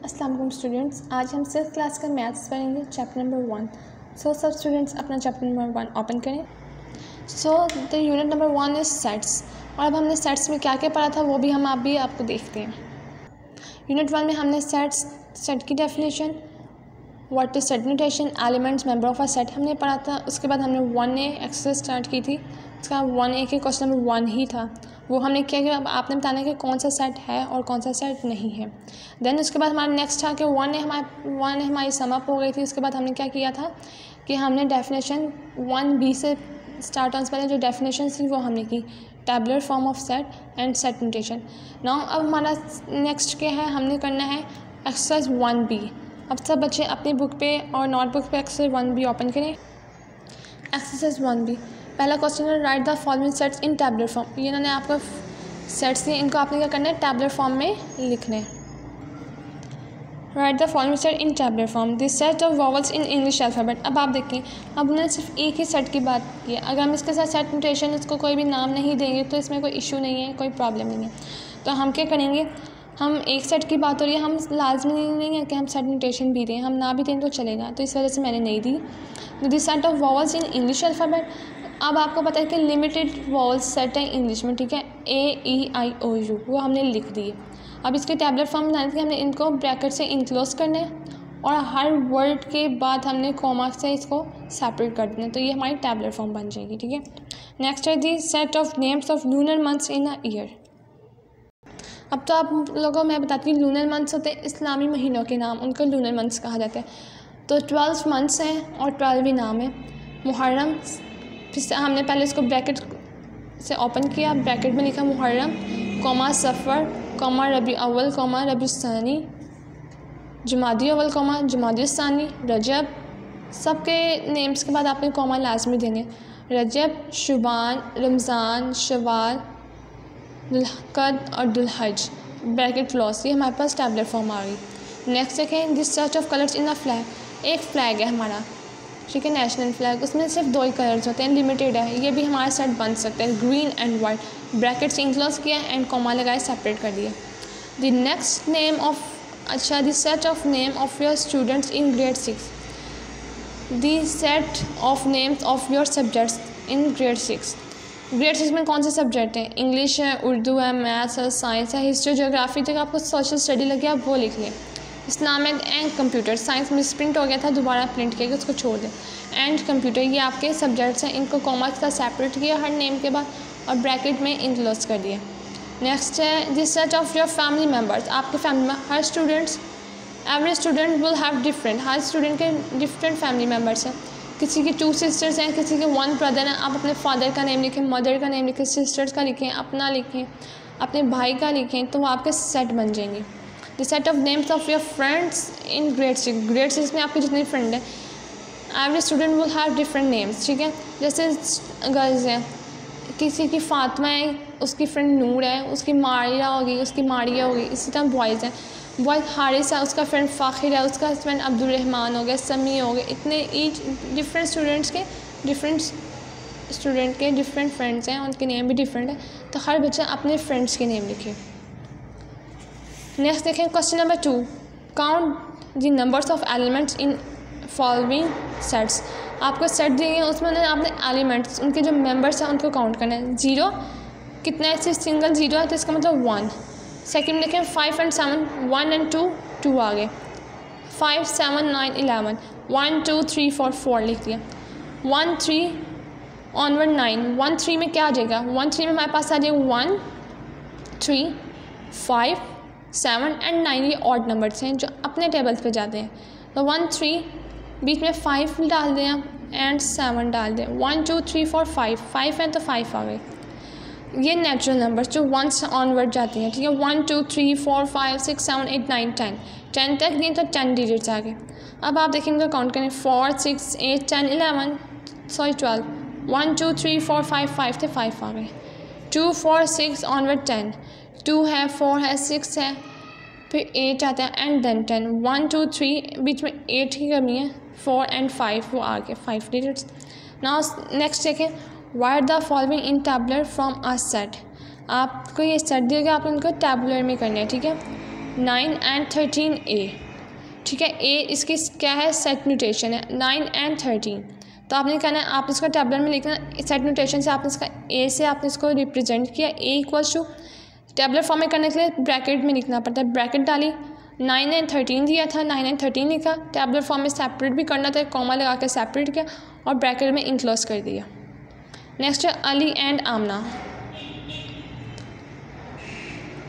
अस्सलाम वालेकुम स्टूडेंट्स, आज हम 6th क्लास का मैथ्स पढ़ेंगे चैप्टर नंबर 1। सब स्टूडेंट्स अपना चैप्टर नंबर 1 ओपन करें। The unit number 1 is sets. और अब हमने सेट्स में क्या क्या पढ़ा था वो भी हम आपको देखते हैं। यूनिट 1 में हमने सेट की definition, what is set notation, elements, member of a set हमने पढ़ा था। उसके बाद हमने 1A एक्सरसाइज स्टार्ट की थी। उसका 1A के क्वेश्चन नंबर 1 ही था, वो हमने क्या किया, अब आपने बताना है कि कौन सा सेट है और कौन सा सेट नहीं है। देन उसके बाद हमारा नेक्स्ट था कि 1A हमारी समअप हो गई थी। उसके बाद हमने क्या किया था कि हमने डेफिनेशन 1B से स्टार्ट ऑन से पहले जो डेफिनेशन थी वो हमने की, tabular form of set and set notation. Now अब हमारा नेक्स्ट क्या है, हमने करना है एक्सरसाइज 1B। अब सब बच्चे अपनी बुक पे और नोटबुक पे एक्सरसाइज 1B ओपन करें। एक्सरसाइज 1B पहला क्वेश्चन है, right the following sets in tabular form. ये इन्होंने आपको सेट्स दिए, इनको आपने क्या करना है, टैबुलर फॉर्म में लिखने हैं। Right the following set in tabular form, this set of vowels in English alphabet. अब आप देखिए, अब उन्होंने सिर्फ एक ही सेट की बात की है। अगर हम इसके साथ सेट नोटेशन इसको कोई भी नाम नहीं देंगे तो इसमें कोई इशू नहीं है, कोई प्रॉब्लम नहीं है। तो हम क्या करेंगे, हम एक सेट की बात हो रही है, हम लाजमी नहीं है कि हम सेट नोटेशन भी दें, हम ना भी दें तो चलेगा, तो इस वजह से मैंने नहीं दी। This set of vowels in English alphabet, अब आपको पता है कि लिमिटेड वॉवल्स सेट है इंग्लिश में, ठीक है, AEIOU, वो हमने लिख दिए। अब इसके टैबुलर फॉर्म बनाने के हमने इनको ब्रैकेट से इनक्लोज करना है और हर वर्ड के बाद हमने कॉमा से इसको सेपरेट कर देना है, तो ये हमारी टैबुलर फॉर्म बन जाएगी, ठीक है। नेक्स्ट है the set of names of lunar months in a year. अब तो आप लोगों को मैं बताती हूँ, लूनर मंथ्स होते हैं इस्लामी महीनों के नाम, उनको लूनर मंथ्स कहा जाता है। तो 12 मंथ्स हैं और 12 ही नाम है। मुहर्रम, फिर से हमने पहले इसको ब्रैकेट से ओपन किया, ब्रैकेट में लिखा मुहर्रम, कॉमा सफ़र, कॉमा रबी अव्वल, कॉमा रबी सानी, जुमादी अव्वल, कॉमा जुमादी सानी, रजब। सबके नेम्स के बाद आपने कॉमा लाजमी देने, रजब, शुबान, रमज़ान, शवाल, दुल्हक़द और दुल्हज, ब्रैकेट क्लोज। ये हमारे पास टैबुलर फॉर्म आ गई। नेक्स्ट देखें, this set of colours in a flag. एक फ्लैग है हमारा, ठीक है, नेशनल फ्लैग, उसमें सिर्फ 2 ही कलर्स होते हैं, लिमिटेड है, ये भी हमारा सेट बन सकता है, ग्रीन एंड वाइट। ब्रैकेट से इनक्लोज किया एंड कॉमा लगाए, सेपरेट कर दिया। द नेक्स्ट नेम ऑफ, अच्छा, the set of name of your students in grade 6। The set of names of your subjects in grade 6। Grade 6 में कौन से subject हैं, इंग्लिश है, उर्दू है, मैथ्स है, साइंस है, हिस्ट्री, ज्योग्राफी, तक आपको सोशल स्टडी लगे आप वो लिख लें। इस्लामिक एंड कंप्यूटर, साइंस में प्रिंट हो गया था, दोबारा प्रिंट किया, उसको छोड़ दें। एंड कंप्यूटर, ये आपके सब्जेक्ट्स हैं, इनको कॉमा के साथ सेपरेट किया हर नेम के बाद और ब्रैकेट में इनक्लोज कर दिया। नेक्स्ट है this set of your family members. आपके फैमिली में हर students, every student will have different, हर स्टूडेंट के डिफरेंट फैमिली मेम्बर्स हैं। किसी की 2 सिस्टर्स हैं, किसी के 1 ब्रदर हैं। आप अपने फादर का नेम लिखें, मदर का नेम लिखें, सिस्टर्स का लिखें, अपना लिखें, अपने भाई का लिखें, तो वो आपके सेट बन जाएंगे। The set of names of your friends in grade 6। Grade 6 में आपके जितने फ्रेंड हैं, every student will have different names, ठीक है। जैसे गर्ल्स हैं, किसी की फातिमा है, उसकी फ्रेंड नूर है, उसकी मारिया होगी, उसकी मारिया होगी। इसी तरह बॉयज़ हैं, बॉयज़ हारिस है, उसका फ्रेंड फ़ाखिर है, उसका फ्रेंड अब्दुलरहमान हो गया, समी हो गए। इतने ईच डिफरेंट स्टूडेंट्स के डिफरेंट फ्रेंड्स हैं, उनके नेम भी डिफरेंट है, तो हर बच्चा अपने फ्रेंड्स के नेम लिखे। नेक्स्ट देखें question number 2, count the numbers of elements in following sets. आपको सेट दिए हैं, उसमें आपने एलिमेंट्स, उनके जो मेंबर्स हैं उनको काउंट करना है। 0 कितना है, सिर्फ सिंगल 0 है, तो इसका मतलब 1। सेकंड देखें 5 एंड 7, 1 एंड 2 आ गए, 5, 7, 9, 11, 1, 2, 3, 4 लिख दिया। 1, 3 ऑनवर्ड 9, 1, 3 में क्या आ जाएगा, 1, 3 में हमारे पास आ जाएगा 1, 3, 5, 7 एंड 9। ये ऑड नंबर्स हैं जो अपने टेबल्स पे जाते हैं, तो 1, 3 बीच में 5 डाल दें आप एंड 7 डाल दें, 1, 2, 3, 4, 5 है तो 5 आ गए। ये नेचुरल नंबर्स जो 1 से ऑनवर्ड जाती हैं, ठीक है, 1, 2, 3, 4, 5, 6, 7, 8, 9, 10 तक दिए तो 10 डिजिट्स आ गए। अब आप देखेंगे काउंट करें, 4, 6, 8, 10, 11, 12, 1, 2, 3, 4, 5 थे, 5 आ गए। 2, 4, 6 ऑनवर्ड 10, 2 है, 4 है, 6 है, फिर 8 आता है एंड देन 10, 1, 2, 3 बीच में 8 की कमी है, 4 एंड 5 वो आ गए, 5 डिजिट्स। नाउ नेक्स्ट देखें, right the following in tabular from a set. आपको ये सेट दिया गया, आप इनको टैबुलर में करना है, ठीक है। 9 and 13 A, ठीक है। ए इसकी क्या है, सेट नोटेशन है। 9 and 13, तो आपने कहना है, आप इसका टेबलर में लिखना, सेट नोटेशन से आपने इसका ए से आपने इसको रिप्रेजेंट किया। ए इक्वल्स टू टेबलर फॉर्म में करने के लिए ब्रैकेट में लिखना पड़ता है, ब्रैकेट डाली, 9 and 13 दिया था, 9 and 13 लिखा। टेबलर फॉर्म में सेपरेट भी करना था, कॉमा लगा के सेपरेट किया और ब्रैकेट में इनक्लोज कर दिया। नेक्स्ट है Ali and Amna,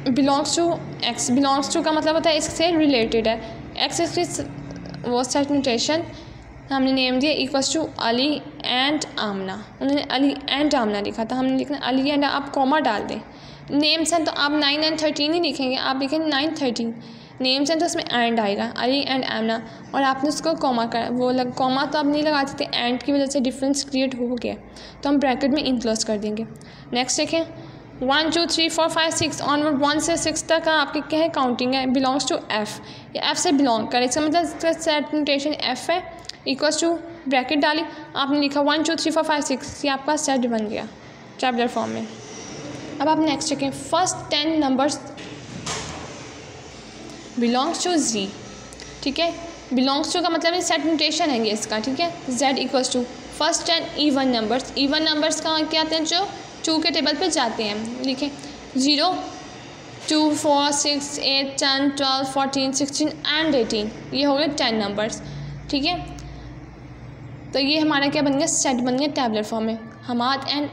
belongs to X, belongs to का मतलब होता है इससे रिलेटेड है। एक्स इसकी वो सेट नोटेशन हमने नेम दिया इक्वल्स टू अली एंड आमना। उन्होंने अली एंड आमना लिखा था, हमने लिखना अली एंड, आप कॉमा डाल दें। नेम्स हैं तो आप 9 and 13 ही लिखेंगे, आप लिखेंगे 9 13। नेम्स हैं तो उसमें एंड आएगा, अली एंड आमना, और आपने उसको कॉमा कर वो कॉमा तो आप नहीं लगा सकते, एंड की वजह से डिफरेंस क्रिएट हो गया, तो हम ब्रैकेट में इनक्लोज कर देंगे। नेक्स्ट देखें, 1 2 3 4 5 6 ऑनवर्ड, 1 से 6 तक का आपकी क्या है, काउंटिंग है, बिलोंग्स टू एफ, या एफ से बिलोंग करे, इसका मतलब इसका सेट नोटेशन एफ है, इक्वल्स टू ब्रैकेट डाली, आपने लिखा 1 2 3 4 5 6, ये आपका सेट बन गया टेबलर फॉर्म में। अब आप नेक्स्ट देखें, फर्स्ट 10 नंबर्स बिलोंग्स टू जी, ठीक है। बिलोंग्स टू का मतलब सेट नोटेशन है ये इसका, ठीक है। z equals to first 10 even numbers, even numbers का क्या आते हैं, जो 2 के टेबल पे जाते हैं, लिखें 0 2 4 6 8 10 12 14 16 एंड 18, ये हो गए 10 नंबर्स, ठीक है। तो ये हमारा क्या बन गया, सेट बन गया टेबलर फॉर्म में। Hamad and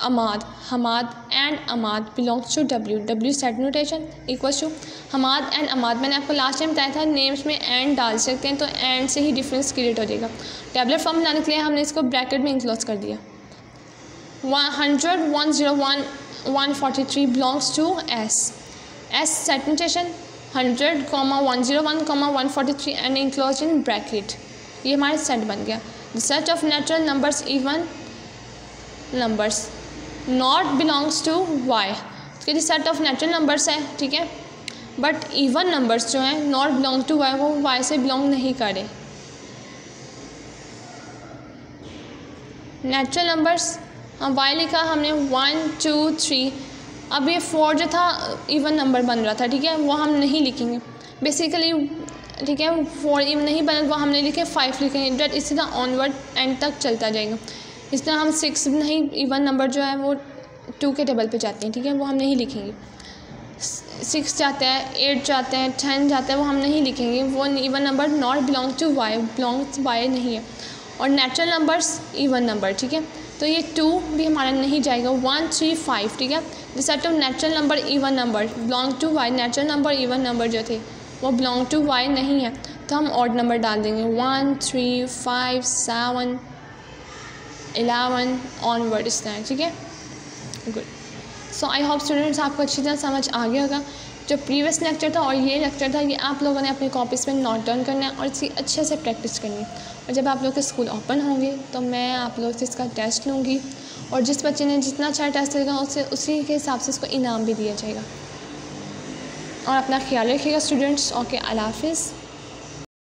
Amad, Hamad and Amad belongs to W, W set notation equals to Hamad and Amad. मैंने आपको लास्ट टाइम बताया था नेम्स में एंड डाल सकते हैं, तो एंड से ही डिफरेंस क्रिएट हो जाएगा। टेबलर फॉर्म बनाने के लिए हमने इसको ब्रैकेट में इनक्लोज कर दिया। 100 101 143 belongs to S, S set notation 100, 101, 143 and enclose in bracket, ये हमारे सेट बन गया। The set of natural numbers even numbers not belongs to Y, क्योंकि सेट ऑफ नेचुरल नंबर्स है, ठीक है, बट इवन नंबर्स जो हैं नॉट बिलोंग टू वाई, वो वाई से बिलोंग नहीं करे। नेचुरल नंबर्स वाई लिखा हमने 1 2 3, अब ये 4 जो था इवन नंबर बन रहा था, ठीक है, वो हम नहीं लिखेंगे बेसिकली, ठीक है। 4 इवन नहीं बना, वो हमने लिखे 5 लिखेंगे, डेट इसी तरह ऑनवर्ड एंड तक चलता जाएगा। इस तरह हम 6 नहीं, इवन नंबर जो है वो 2 के टेबल पे जाते हैं, ठीक है, वो हम नहीं लिखेंगे। 6 जाते हैं, 8 जाते हैं, 10 जाते हैं, वो हम नहीं लिखेंगे, वो even number not belong to Y, belongs Y नहीं है। और नेचुरल नंबर्स इवन नंबर, ठीक है, तो ये 2 भी हमारा नहीं जाएगा। 1 3 5, ठीक है, the set of natural number even number belong to Y, natural number even number जो थे वो बिलोंग टू वाई नहीं है, तो हम ऑड नंबर डाल देंगे 1 3 5 7 11 ऑनवर्ड इस तरह, ठीक है। Good, so I hope students आपको अच्छी तरह समझ आ गया होगा। जो प्रीवियस लेक्चर था और ये लेक्चर था, ये आप लोगों ने अपनी कॉपीज़ में नोट डाउन करना है और इसकी अच्छे से प्रैक्टिस करनी है। और जब आप लोग के स्कूल ओपन होंगे तो मैं आप लोग से इसका टेस्ट लूँगी, और जिस बच्चे ने जितना अच्छा टेस्ट देगा उससे उसी के हिसाब से उसको इनाम भी दिया जाएगा। और अपना ख्याल रखिएगा स्टूडेंट्स। ओके, अल्लाह हाफिज़।